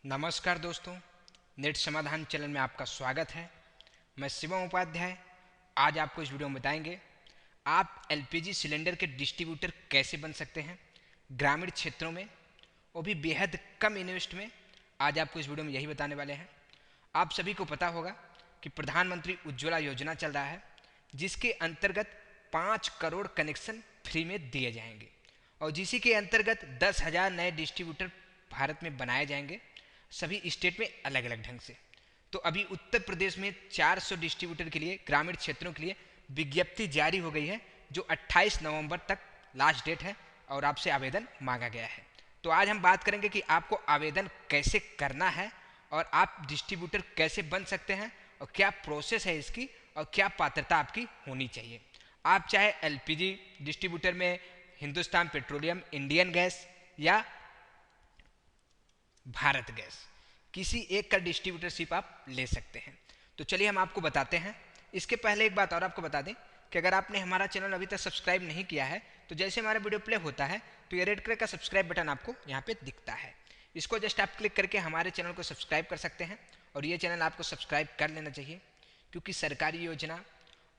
नमस्कार दोस्तों, नेट समाधान चैनल में आपका स्वागत है। मैं शिवम उपाध्याय। आज आपको इस वीडियो में बताएंगे आप एलपीजी सिलेंडर के डिस्ट्रीब्यूटर कैसे बन सकते हैं ग्रामीण क्षेत्रों में, वो भी बेहद कम इन्वेस्ट में। आज आपको इस वीडियो में यही बताने वाले हैं। आप सभी को पता होगा कि प्रधानमंत्री उज्ज्वला योजना चल रहा है, जिसके अंतर्गत 5 करोड़ कनेक्शन फ्री में दिए जाएंगे और जिसी के अंतर्गत 10,000 नए डिस्ट्रीब्यूटर भारत में बनाए जाएंगे, सभी स्टेट में अलग अलग ढंग से। तो अभी उत्तर प्रदेश में 400 डिस्ट्रीब्यूटर के लिए ग्रामीण क्षेत्रों के लिए विज्ञप्ति जारी हो गई है, जो 28 नवंबर तक लास्ट डेट है और आपसे आवेदन मांगा गया है। तो आज हम बात करेंगे कि आपको आवेदन कैसे करना है और आप डिस्ट्रीब्यूटर कैसे बन सकते हैं और क्या प्रोसेस है इसकी और क्या पात्रता आपकी होनी चाहिए। आप चाहे एलपीजी डिस्ट्रीब्यूटर में हिंदुस्तान पेट्रोलियम, इंडियन गैस या भारत गैस, किसी एक का डिस्ट्रीब्यूटरशिप आप ले सकते हैं। तो चलिए हम आपको बताते हैं। इसके पहले एक बात और आपको बता दें कि अगर आपने हमारा चैनल अभी तक सब्सक्राइब नहीं किया है तो जैसे हमारा वीडियो प्ले होता है तो ये रेड कलर का सब्सक्राइब बटन आपको यहाँ पे दिखता है। इसको जस्ट आप क्लिक करके हमारे चैनल को सब्सक्राइब कर सकते हैं और ये चैनल आपको सब्सक्राइब कर लेना चाहिए, क्योंकि सरकारी योजना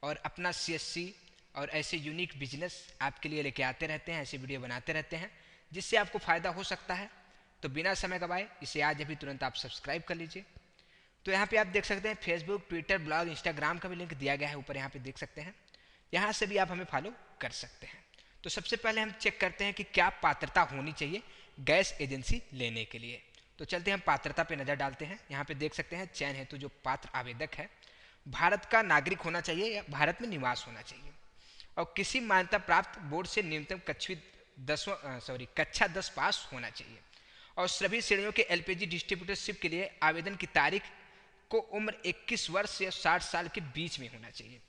और अपना सीएससी और ऐसे यूनिक बिजनेस आपके लिए लेके आते रहते हैं, ऐसे वीडियो बनाते रहते हैं जिससे आपको फ़ायदा हो सकता है। तो बिना समय गवाए इसे आज अभी तुरंत आप सब्सक्राइब कर लीजिए। तो यहाँ पे आप देख सकते हैं फेसबुक, ट्विटर, ब्लॉग, इंस्टाग्राम का भी लिंक दिया गया है ऊपर, यहाँ पे देख सकते हैं। यहाँ से भी आप हमें फॉलो कर सकते हैं। तो सबसे पहले हम चेक करते हैं कि क्या पात्रता होनी चाहिए गैस एजेंसी लेने के लिए। तो चलते हैं हम पात्रता पे नज़र डालते हैं। यहाँ पे देख सकते हैं चयन हेतु जो पात्र आवेदक है भारत का नागरिक होना चाहिए या भारत में निवास होना चाहिए और किसी मान्यता प्राप्त बोर्ड से न्यूनतम कक्षा 10 पास होना चाहिए और सभी श्रेणियों के एलपीजी डिस्ट्रीब्यूटरशिप के लिए आवेदन की तारीख को उम्र 21 वर्ष या 60 साल के बीच में होना चाहिए।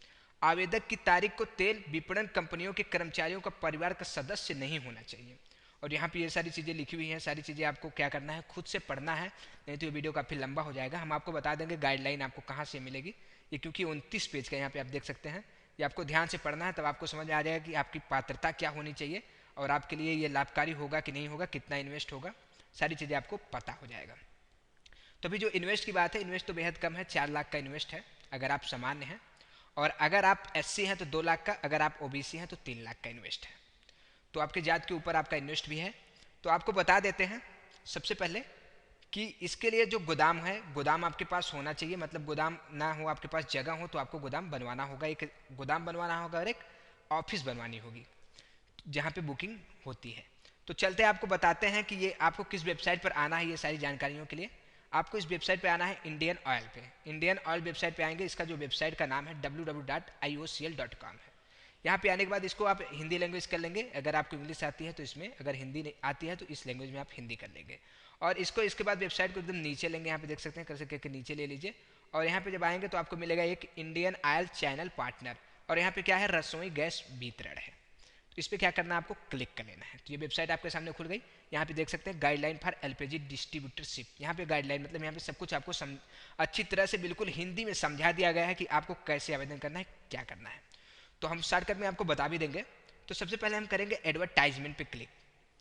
आवेदक की तारीख को तेल विपणन कंपनियों के कर्मचारियों का परिवार का सदस्य नहीं होना चाहिए। और यहाँ पे ये सारी चीज़ें लिखी हुई हैं, सारी चीज़ें आपको क्या करना है, खुद से पढ़ना है, नहीं तो ये वीडियो काफ़ी लंबा हो जाएगा। हम आपको बता देंगे गाइडलाइन आपको कहाँ से मिलेगी। ये क्योंकि 29 पेज का यहाँ पे आप देख सकते हैं, ये आपको ध्यान से पढ़ना है, तब आपको समझ में आ जाएगा कि आपकी पात्रता क्या होनी चाहिए और आपके लिए ये लाभकारी होगा कि नहीं होगा, कितना इन्वेस्ट होगा, सारी चीज़ें आपको पता हो जाएगा। तो अभी जो इन्वेस्ट की बात है, इन्वेस्ट तो बेहद कम है, 4 लाख का इन्वेस्ट है अगर आप सामान्य हैं, और अगर आप एससी हैं तो 2 लाख का, अगर आप ओबीसी हैं तो 3 लाख का इन्वेस्ट है। तो आपके जात के ऊपर आपका इन्वेस्ट भी है। तो आपको बता देते हैं सबसे पहले कि इसके लिए जो गोदाम है, गोदाम आपके पास होना चाहिए। मतलब गोदाम ना हो, आपके पास जगह हो तो आपको गोदाम बनवाना होगा, एक गोदाम बनवाना होगा और एक ऑफिस बनवानी होगी जहाँ पे बुकिंग होती है। तो चलते आपको बताते हैं कि ये आपको किस वेबसाइट पर आना है। ये सारी जानकारियों के लिए आपको इस वेबसाइट पे आना है, इंडियन ऑयल पे। इंडियन ऑयल वेबसाइट पे आएंगे, इसका जो वेबसाइट का नाम है www.iocl.com है। यहाँ पे आने के बाद इसको आप हिंदी लैंग्वेज कर लेंगे, अगर आपको इंग्लिश आती है तो इसमें, अगर हिंदी नहीं आती है तो इस लैंग्वेज में आप हिंदी कर लेंगे। और इसको इसके बाद वेबसाइट को एकदम नीचे लेंगे, यहाँ पे देख सकते हैं कर करके नीचे ले लीजिए। और यहाँ पे जब आएंगे तो आपको मिलेगा एक इंडियन ऑयल चैनल पार्टनर, और यहाँ पे क्या है, रसोई गैस वितरण है। तो इस पर क्या करना है, आपको क्लिक कर लेना है। तो ये वेबसाइट आपके सामने खुल गई। यहाँ पे देख सकते हैं गाइडलाइन फॉर एलपीजी डिस्ट्रीब्यूटरशिप। यहाँ पे गाइडलाइन मतलब यहाँ पे सब कुछ आपको अच्छी तरह से बिल्कुल हिंदी में समझा दिया गया है कि आपको कैसे आवेदन करना है, क्या करना है। तो हम शॉर्टकट में आपको बता भी देंगे। तो सबसे पहले हम करेंगे एडवर्टाइजमेंट पे क्लिक।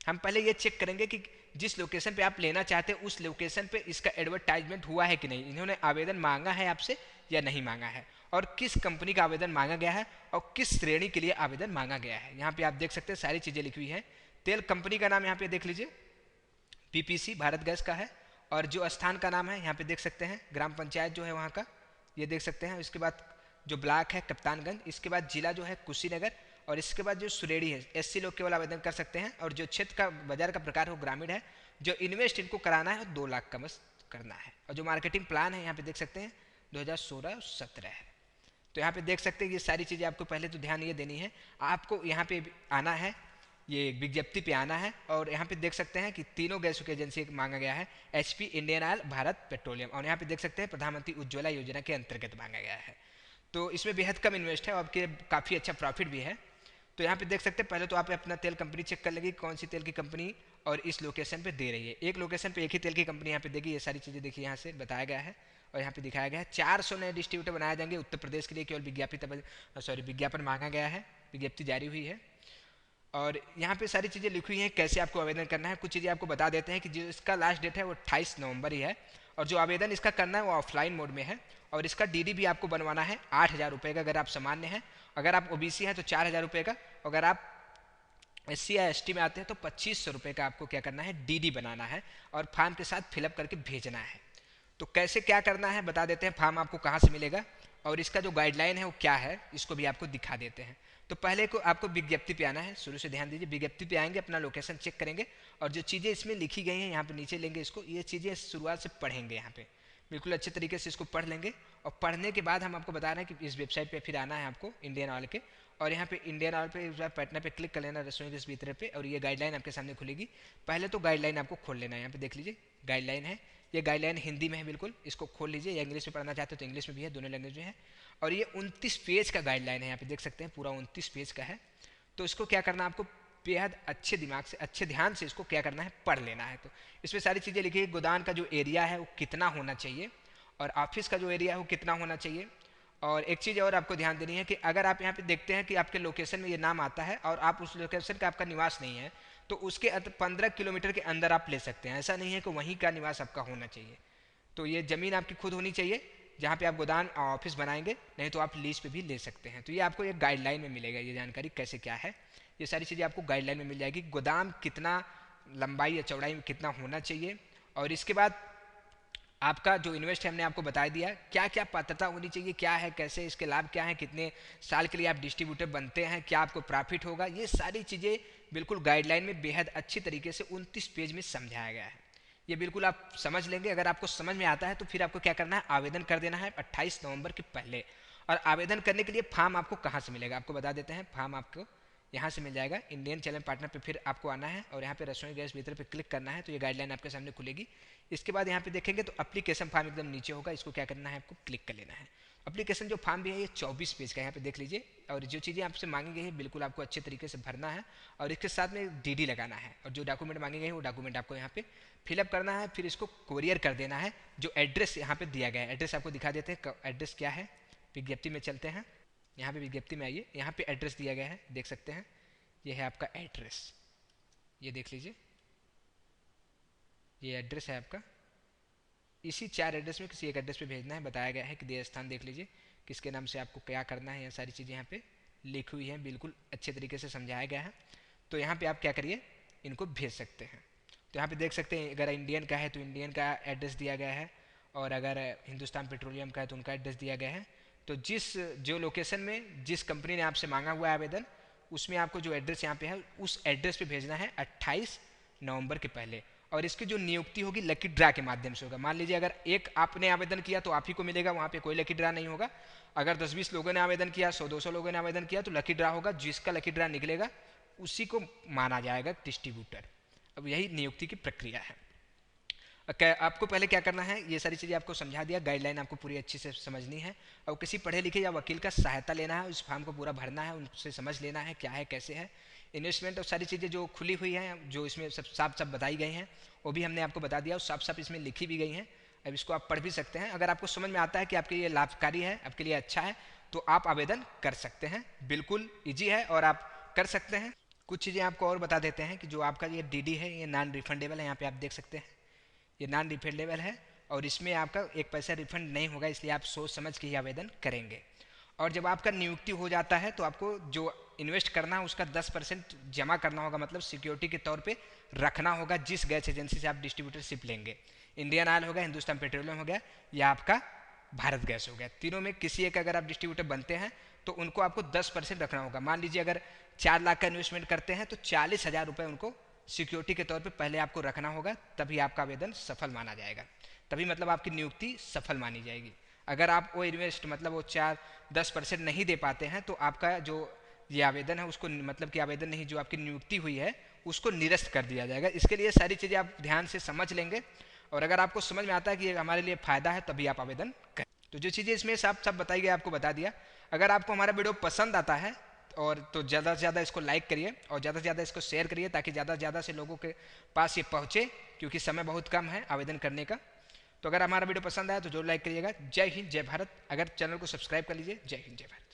हम पहले ये चेक करेंगे कि जिस लोकेशन पे आप लेना चाहते हैं उस लोकेशन पे इसका एडवर्टाइजमेंट हुआ है कि नहीं, इन्होंने आवेदन मांगा है आपसे या नहीं मांगा है, और किस कंपनी का आवेदन मांगा गया है और किस श्रेणी के लिए आवेदन मांगा गया है। यहाँ पे आप देख सकते हैं सारी चीज़ें लिखी हुई हैं। तेल कंपनी का नाम यहाँ पे देख लीजिए, पीपीसी भारत गैस का है, और जो स्थान का नाम है यहाँ पे देख सकते हैं, ग्राम पंचायत जो है वहाँ का ये देख सकते हैं। इसके बाद जो ब्लॉक है कप्तानगंज, इसके बाद जिला जो है कुशीनगर, और इसके बाद जो सुरेड़ी है एससी लोग केवल आवेदन कर सकते हैं, और जो क्षेत्र का बाजार का प्रकार हो ग्रामीण है। जो इन्वेस्ट इनको कराना है 2 लाख का मस्त करना है, और जो मार्केटिंग प्लान है यहाँ पे देख सकते हैं 2016-17 है। तो यहाँ पे देख सकते हैं ये सारी चीज़ें आपको पहले तो ध्यान ये देनी है। आपको यहाँ पे आना है, ये विज्ञप्ति पे आना है, और यहाँ पे देख सकते हैं कि तीनों गैसों की एजेंसी मांगा गया है, HP, Indian oil, Bharat petroleum, और यहाँ पे देख सकते हैं प्रधानमंत्री उज्ज्वला योजना के अंतर्गत मांगा गया है। तो इसमें बेहद कम इन्वेस्ट है और आपके काफ़ी अच्छा प्रॉफिट भी है। तो यहाँ पे देख सकते हैं, पहले तो आप अपना तेल कंपनी चेक कर लेंगे कौन सी तेल की कंपनी और इस लोकेशन पे दे रही है। एक लोकेशन पे एक ही तेल की कंपनी यहाँ पे देगी। ये सारी चीज़ें देखिए यहाँ से बताया गया है और यहाँ पे दिखाया गया है। 400 नए डिस्ट्रीब्यूटर बनाए जाएंगे उत्तर प्रदेश के लिए, केवल विज्ञापन मांगा गया है, विज्ञप्ति जारी हुई है। और यहाँ पे सारी चीज़ें लिखी हुई हैं कैसे आपको आवेदन करना है। कुछ चीज़ें आपको बता देते हैं कि जो इसका लास्ट डेट है वो 28 नवंबर ही है, और जो आवेदन इसका करना है वो ऑफलाइन मोड में है। और इसका डीडी भी आपको बनवाना है 8,000 रुपये का अगर आप सामान्य हैं, अगर आप ओबीसी हैं तो 4,000 रुपये का, अगर आप SC या ST में आते हैं तो 2500 रुपये का आपको क्या करना है, डीडी बनाना है और फॉर्म के साथ फिलअप करके भेजना है। तो कैसे क्या करना है बता देते हैं, फॉर्म आपको कहाँ से मिलेगा और इसका जो गाइडलाइन है वो क्या है, इसको भी आपको दिखा देते हैं। तो पहले को आपको विज्ञप्ति पे आना है, शुरू से ध्यान दीजिए, विज्ञप्ति पे आएंगे, अपना लोकेशन चेक करेंगे और जो चीज़ें इसमें लिखी गई हैं यहाँ पे नीचे लेंगे इसको, ये चीज़ें शुरुआत से पढ़ेंगे, यहाँ पे बिल्कुल अच्छे तरीके से इसको पढ़ लेंगे। और पढ़ने के बाद हम आपको बता रहे हैं कि इस वेबसाइट पे फिर आना है आपको इंडियन ऑयल के, और यहाँ पे इंडियन ऑयल पे पटना पे क्लिक कर लेना, रसोई गैस वितरण पे, और ये गाइडलाइन आपके सामने खुलेगी। पहले तो गाइडलाइन आपको खोल लेना है, यहाँ पे देख लीजिए गाइडलाइन है, ये गाइडलाइन हिंदी में है, बिल्कुल इसको खोल लीजिए, या इंग्लिश में पढ़ना चाहते हो तो इंग्लिश में भी है, दोनों लैंग्वेज में है। और ये 29 पेज का गाइडलाइन है, यहाँ पे देख सकते हैं पूरा 29 पेज का है। तो इसको क्या करना है आपको बेहद अच्छे दिमाग से, अच्छे ध्यान से इसको क्या करना है, पढ़ लेना है। तो इसमें सारी चीज़ें लिखी है, गोदाम का जो एरिया है वो कितना होना चाहिए और ऑफिस का जो एरिया है वो कितना होना चाहिए। और एक चीज़ और आपको ध्यान देनी है कि अगर आप यहाँ पे देखते हैं कि आपके लोकेशन में ये नाम आता है और आप उस लोकेशन का आपका निवास नहीं है, तो उसके 15 किलोमीटर के अंदर आप ले सकते हैं। ऐसा नहीं है कि वहीं का निवास आपका होना चाहिए। तो ये ज़मीन आपकी खुद होनी चाहिए जहाँ पे आप गोदाम ऑफिस बनाएंगे, नहीं तो आप लीज पे भी ले सकते हैं। तो ये आपको एक गाइडलाइन में मिलेगा, ये जानकारी कैसे क्या है, ये सारी चीज़ें आपको गाइडलाइन में मिल जाएगी। गोदाम कितना लंबाई या चौड़ाई में कितना होना चाहिए, और इसके बाद आपका जो इन्वेस्ट है हमने आपको बता दिया, क्या क्या पात्रता होनी चाहिए, क्या है, कैसे इसके लाभ क्या है, कितने साल के लिए आप डिस्ट्रीब्यूटर बनते हैं, क्या आपको प्रॉफिट होगा, ये सारी चीज़ें बिल्कुल गाइडलाइन में बेहद अच्छी तरीके से 29 पेज में समझाया गया है। ये बिल्कुल आप समझ लेंगे। अगर आपको समझ में आता है तो फिर आपको क्या करना है, आवेदन कर देना है 28 नवंबर के पहले। और आवेदन करने के लिए फॉर्म आपको कहाँ से मिलेगा आपको बता देते हैं। फॉर्म आपको यहाँ से मिल जाएगा, इंडियन चैनल पार्टनर पे फिर आपको आना है और यहाँ पे रसोई गैस वितरण पे क्लिक करना है, तो ये गाइडलाइन आपके सामने खुलेगी। इसके बाद यहाँ पे देखेंगे तो एप्लीकेशन फॉर्म एकदम नीचे होगा, इसको क्या करना है, आपको क्लिक कर लेना है। एप्लीकेशन जो फॉर्म भी है ये 24 पेज का, यहाँ पे देख लीजिए, और जो चीज़ें आपसे मांगी गई है बिल्कुल आपको अच्छे तरीके से भरना है और इसके साथ में डीडी लगाना है, और जो डॉक्यूमेंट मांगे गए हैं वो डॉक्यूमेंट आपको यहाँ पे फिलअप करना है, फिर इसको कोरियर कर देना है। जो एड्रेस यहाँ पे दिया गया है, एड्रेस आपको दिखा देते हैं, एड्रेस क्या है, विज्ञप्ति में चलते हैं, यहाँ पे विज्ञप्ति में आइए, यहाँ पे एड्रेस दिया गया है, देख सकते हैं, ये है आपका एड्रेस, ये देख लीजिए, ये एड्रेस है आपका। इसी 4 एड्रेस में किसी एक एड्रेस पे भेजना है, बताया गया है कि देय स्थान देख लीजिए, किसके नाम से आपको क्या करना है, ये सारी चीज़ें यहाँ पे लिखी हुई हैं, बिल्कुल अच्छे तरीके से समझाया गया है। तो यहाँ पे आप क्या करिए, इनको भेज सकते हैं। तो यहाँ पे देख सकते हैं, अगर इंडियन का है तो इंडियन का एड्रेस दिया गया है, और अगर हिंदुस्तान पेट्रोलियम का है तो उनका एड्रेस दिया गया है। तो जो लोकेशन में जिस कंपनी ने आपसे मांगा हुआ है आवेदन, उसमें आपको जो एड्रेस यहाँ पे है उस एड्रेस पे भेजना है 28 नवंबर के पहले। और इसकी जो नियुक्ति होगी लकी ड्रा के माध्यम से होगा। मान लीजिए अगर एक आपने आवेदन किया तो आप ही को मिलेगा, वहाँ पे कोई लकी ड्रा नहीं होगा। अगर 10-20 लोगों ने आवेदन किया, 100-200 लोगों ने आवेदन किया, तो लकी ड्रा होगा, जिसका लकी ड्रा निकलेगा उसी को माना जाएगा डिस्ट्रीब्यूटर। अब यही नियुक्ति की प्रक्रिया है। आपको पहले क्या करना है, ये सारी चीज़ें आपको समझा दिया, गाइडलाइन आपको पूरी अच्छी से समझनी है, और किसी पढ़े लिखे या वकील का सहायता लेना है, उस फॉर्म को पूरा भरना है, उनसे समझ लेना है क्या है कैसे है। इन्वेस्टमेंट और सारी चीज़ें जो खुली हुई हैं, जो इसमें सब साफ साफ बताई गई हैं, वो भी हमने आपको बता दिया, और साफ साफ इसमें लिखी भी गई हैं। अब इसको आप पढ़ भी सकते हैं। अगर आपको समझ में आता है कि आपके लिए लाभकारी है, आपके लिए अच्छा है, तो आप आवेदन कर सकते हैं। बिल्कुल ईजी है और आप कर सकते हैं। कुछ चीज़ें आपको और बता देते हैं कि जो आपका ये डीडी है ये नॉन रिफंडेबल है, यहाँ पे आप देख सकते हैं, ये नॉन रिफंडेबल है, और इसमें आपका 1 पैसा रिफंड नहीं होगा, इसलिए आप सोच समझ के ही आवेदन करेंगे। और जब आपका नियुक्ति हो जाता है तो आपको जो इन्वेस्ट करना है उसका 10% जमा करना होगा, मतलब सिक्योरिटी के तौर पे रखना होगा, जिस गैस एजेंसी से आप डिस्ट्रीब्यूटरशिप लेंगे। इंडियन ऑयल हो गया, हिंदुस्तान पेट्रोलियम हो गया, या आपका भारत गैस हो गया, तीनों में किसी एक अगर आप डिस्ट्रीब्यूटर बनते हैं तो उनको आपको 10% रखना होगा। मान लीजिए अगर 4 लाख का इन्वेस्टमेंट करते हैं तो 40,000 रुपये उनको सिक्योरिटी के तौर पे पहले आपको रखना होगा, तभी आपका आवेदन सफल माना जाएगा, तभी मतलब आपकी नियुक्ति सफल मानी जाएगी। अगर आप वो इन्वेस्ट मतलब वो 4-10% नहीं दे पाते हैं तो आपका जो ये आवेदन है उसको मतलब कि आवेदन नहीं, जो आपकी नियुक्ति हुई है उसको निरस्त कर दिया जाएगा। इसके लिए सारी चीज़ें आप ध्यान से समझ लेंगे, और अगर आपको समझ में आता है कि ये हमारे लिए फ़ायदा है तभी आप आवेदन करें। तो जो चीज़ें इसमें साफ साफ बताई गई आपको बता दिया। अगर आपको हमारा वीडियो पसंद आता है और तो ज़्यादा से ज़्यादा इसको लाइक करिए और ज़्यादा से ज़्यादा इसको शेयर करिए, ताकि ज़्यादा से ज़्यादा से लोगों के पास ये पहुँचे, क्योंकि समय बहुत कम है आवेदन करने का। तो अगर हमारा वीडियो पसंद आया तो जरूर लाइक करिएगा। जय हिंद, जय भारत। अगर चैनल को सब्सक्राइब कर लीजिए। जय हिंद, जय भारत।